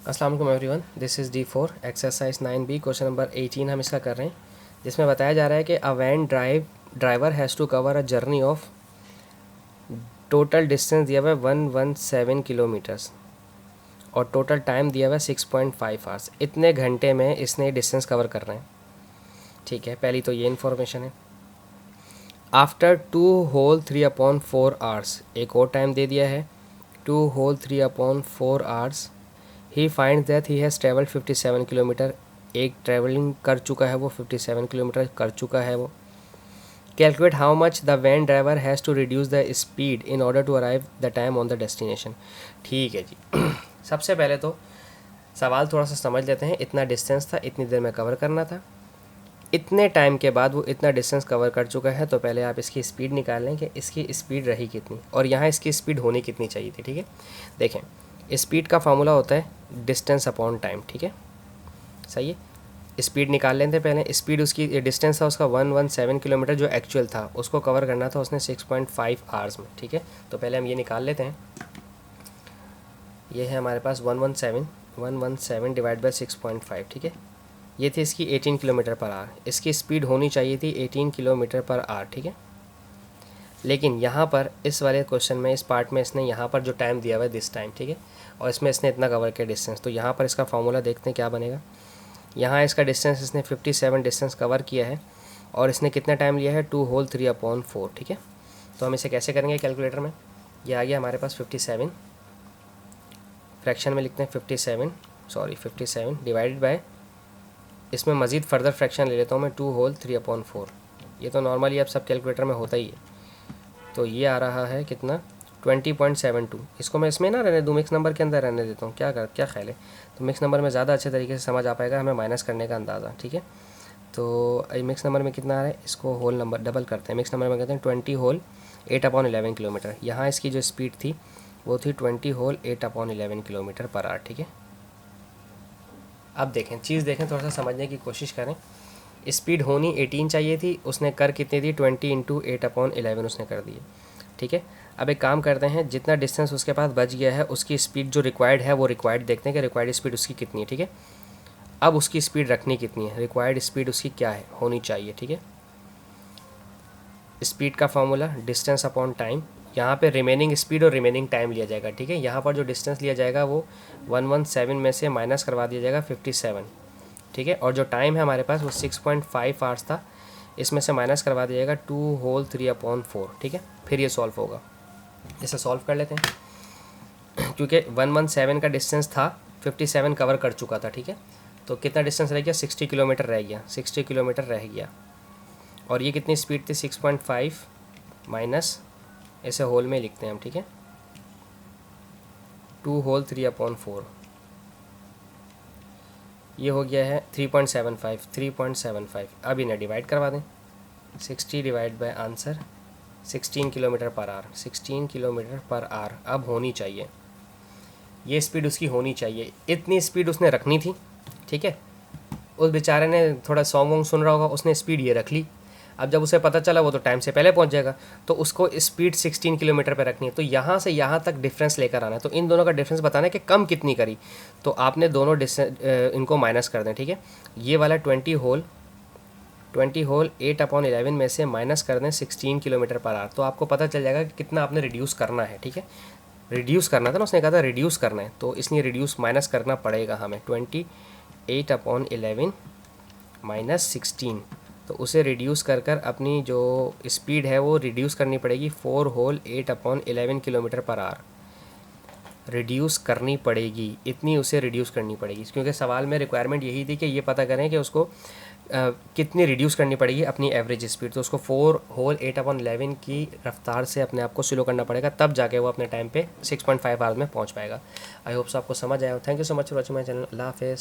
अस्सलाम वालेकुम everyone, this is D4 exercise 9B question number 18 हम इसका कर रहे हैं, जिसमें बताया जा रहा है कि a van driver has to cover a journey of total distance दिया हुआ है 117 किलोमीटर्स और टोटल टाइम दिया हुआ है 6.5 आवर्स। इतने घंटे में इसने डिस्टेंस कवर कर रहे हैं। ठीक है, पहली तो ये इन्फॉर्मेशन है। आफ्टर 2 होल 3/4 आवर्स, एक और टाइम दे दिया है 2 whole 3/4 hours. He find that he has travelled 57 kilometre. एक ट्रैवलिंग कर चुका है वो, 57 किलोमीटर कर चुका है वो। Calculate how much the van driver has to reduce the speed in order to arrive the time on the destination. ठीक है जी। सबसे पहले तो सवाल थोड़ा सा समझ लेते हैं। इतना डिस्टेंस था, इतनी देर में कवर करना था, इतने टाइम के बाद वो इतना डिस्टेंस कवर कर चुका है। तो पहले आप इसकी स्पीड निकाल लें कि इसकी स्पीड रही कितनी और यहाँ इसकी स्पीड होनी कितनी चाहिए थी। ठीक है, देखें, स्पीड का फार्मूला होता है डिस्टेंस अपॉन टाइम। ठीक है, सही है। स्पीड निकाल लेते हैं पहले। स्पीड उसकी डिस्टेंस था उसका 117 किलोमीटर, जो एक्चुअल था उसको कवर करना था उसने 6.5 आवर्स में। ठीक है, तो पहले हम ये निकाल लेते हैं। ये है हमारे पास 117 डिवाइड बाई 6.5। ठीक है, ये थी इसकी 18 किलोमीटर पर आवर। इसकी स्पीड होनी चाहिए थी 18 किलोमीटर पर आवर। ठीक है, लेकिन यहाँ पर इस वाले क्वेश्चन में, इस पार्ट में इसने यहाँ पर जो टाइम दिया हुआ है दिस टाइम, ठीक है, और इसमें इसने इतना कवर किया डिस्टेंस। तो यहाँ पर इसका फार्मूला देखते हैं क्या बनेगा। यहाँ इसका डिस्टेंस इसने 57 डिस्टेंस कवर किया है और इसने कितना टाइम लिया है 2 होल 3/4। ठीक है, तो हम इसे कैसे करेंगे कैलकुलेटर में। ये आ गया हमारे पास 57, फ्रैक्शन में लिखते हैं 57 डिवाइडेड बाय, इसमें मज़ीद फर्दर फ्रैक्शन ले लेता हूँ मैं 2 होल 3/4। ये तो नॉर्मली अब सब कैलकुलेटर में होता ही है। तो ये आ रहा है कितना 20.72। इसको मैं इसमें ना रहने दूँ, मिक्स नंबर के अंदर रहने देता हूँ। क्या ख्याल है, तो मिक्स नंबर में ज़्यादा अच्छे तरीके से समझ आ पाएगा हमें माइनस करने का अंदाज़ा। ठीक है, तो मिक्स नंबर में कितना आ रहा है, इसको होल नंबर डबल करते हैं। मिक्स नंबर में कहते हैं 20 होल 8/11 किलोमीटर। यहाँ इसकी जो स्पीड थी वो थी 20 होल 8/11 किलोमीटर पर आवर। ठीक है, अब देखें, चीज़ देखें, थोड़ा सा समझने की कोशिश करें। स्पीड होनी 18 चाहिए थी, उसने कर कितनी थी 20 × 8/11 उसने कर दी है। ठीक है, अब एक काम करते हैं, जितना डिस्टेंस उसके पास बच गया है उसकी स्पीड जो रिक्वायर्ड है वो रिक्वायर्ड देखते हैं कि रिक्वायर्ड स्पीड उसकी कितनी है। ठीक है, अब उसकी स्पीड रखनी कितनी है, रिक्वायर्ड स्पीड उसकी क्या है, होनी चाहिए। ठीक है, स्पीड का फार्मूला डिस्टेंस अपॉन टाइम। यहाँ पे रिमेनिंग स्पीड और रिमेनिंग टाइम लिया जाएगा। ठीक है, यहाँ पर जो डिस्टेंस लिया जाएगा वो 117 में से माइनस करवा दिया जाएगा 57। ठीक है, और जो टाइम है हमारे पास वो 6.5 आवर्स था, इसमें से माइनस करवा दिया जाएगा 2 होल 3/4। ठीक है, फिर ये सॉल्व होगा। इसे सॉल्व कर लेते हैं। क्योंकि 117 का डिस्टेंस था, 57 कवर कर चुका था। ठीक है, तो कितना डिस्टेंस रह गया, 60 किलोमीटर रह गया, 60 किलोमीटर रह गया। और ये कितनी स्पीड थी 6.5 माइनस, ऐसे होल में लिखते हैं हम। ठीक है, 2 होल 3/4, ये हो गया है 3.75। अब इन्हें डिवाइड करवा दें। 60 divide by answer 16 kilometre per our. 16 kilometre per our अब होनी चाहिए, ये स्पीड उसकी होनी चाहिए। इतनी स्पीड उसने रखनी थी। ठीक है, उस बेचारे ने थोड़ा सॉन्ग वॉन्ग सुन रहा होगा, उसने स्पीड ये रख ली। अब जब उसे पता चला वो तो टाइम से पहले पहुंच जाएगा, तो उसको स्पीड 16 किलोमीटर पर रखनी है। तो यहाँ से यहाँ तक डिफरेंस लेकर आना है। तो इन दोनों का डिफरेंस बताना है कि कम कितनी करी, तो आपने दोनों इनको माइनस कर दें। ठीक है, ये वाला 20 होल 8/11 में से माइनस कर दें 16 किलोमीटर पर आवर, तो आपको पता चल जाएगा कि कितना आपने रिड्यूस करना है। ठीक है, रिड्यूस करना था ना, उसने कहा था रिड्यूस करना है, तो इसलिए रिड्यूस माइनस करना पड़ेगा हमें। 28/11 माइनस 16, तो उसे रिड्यूस कर कर अपनी जो स्पीड है वो रिड्यूस करनी पड़ेगी 4 whole 8/11 kilometre per hour reduce करनी पड़ेगी। इतनी उसे रिड्यूस करनी पड़ेगी, क्योंकि सवाल में रिक्वायरमेंट यही थी कि ये पता करें कि उसको कितनी रिड्यूस करनी पड़ेगी अपनी एवरेज स्पीड। तो उसको 4 होल 8/11 की रफ्तार से अपने आप को स्लो करना पड़ेगा, तब जाके वो अपने टाइम पे 6.5 आवर्स में पहुंच पाएगा। आई होप सो आपको समझ आया हो। Thank you so much for watching my channel. अल्लाह हाफिज़।